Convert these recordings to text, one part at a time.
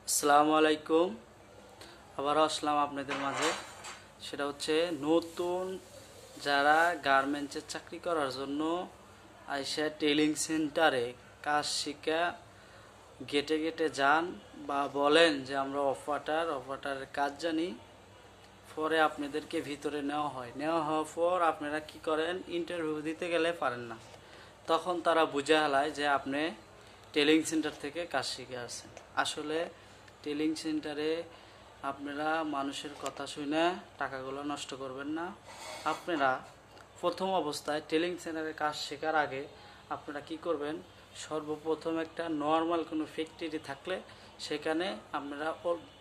আসসালামু আলাইকুম। আবারও আসলাম আপনাদের মাঝে। সেটা হচ্ছে নতুন যারা গার্মেন্টসের চাকরি করার জন্য আইসা টেলিং সেন্টারে কাজ শিখা গেটে গেটে যান বা বলেন যে আমরা অফাটারের কাজ জানি, পরে আপনাদেরকে ভিতরে নেওয়া হওয়ার পর আপনারা কি করেন, ইন্টারভিউ দিতে গেলে পারেন না। তখন তারা বুঝে হালায় যে আপনি টেলিং সেন্টার থেকে কাজ শিখে আসছেন। আসলে টেলিং সেন্টারে আপনারা মানুষের কথা শুনে টাকাগুলো নষ্ট করবেন না। আপনারা প্রথম অবস্থায় টেলিং সেন্টারে কাজ শেখার আগে আপনারা কি করবেন, সর্বপ্রথম একটা নর্মাল কোনো ফ্যাক্টরি থাকলে সেখানে আপনারা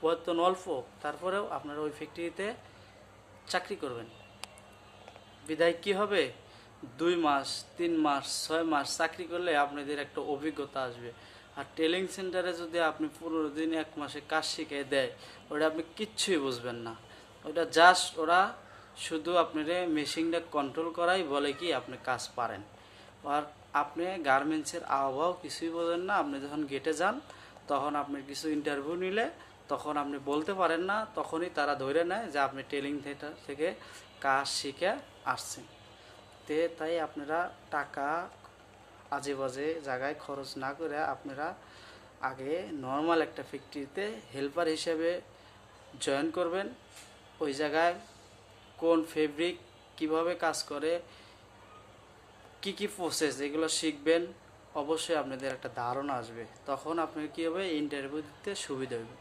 বেতন অল্প, তারপরেও আপনারা ওই ফ্যাক্টরিতে চাকরি করবেন। বিদায় কি হবে, 2 মাস 3 মাস 6 মাস চাকরি করলে আপনাদের একটা অভিজ্ঞতা আসবে। আর টেলিং সেন্টারে যদি আপনি 15 দিন 1 মাসে কাজ শিখে দেয়, ওটা আপনি কিচ্ছুই বুঝবেন না। ওটা জাস্ট ওরা শুধু আপনার মেশিনটা কন্ট্রোল করাই বলে কি আপনি কাজ পারেন। আর আপনি গার্মেন্টসের আবহাওয়াও কিছুই বোঝেন না। আপনি যখন গেটে যান তখন আপনার কিছু ইন্টারভিউ নিলে তখন আপনি বলতে পারেন না, তখনই তারা ধরে নেয় যে আপনি টেলিং সেন্টার থেকে কাজ শিখে আসছেন। তাই আপনারা টাকা আজে বাজে জায়গায় খরচ না করে আপনারা আগে নর্মাল একটা ফ্যাক্টরিতে হেল্পার হিসেবে জয়েন করবেন। ওই জায়গায় কোন ফেব্রিক কিভাবে কাজ করে, কি কি প্রসেস, এগুলো শিখবেন। অবশ্যই আপনাদের একটা ধারণা আসবে, তখন আপনার কী হবে, ইন্টারভিউ দিতে সুবিধা হবে।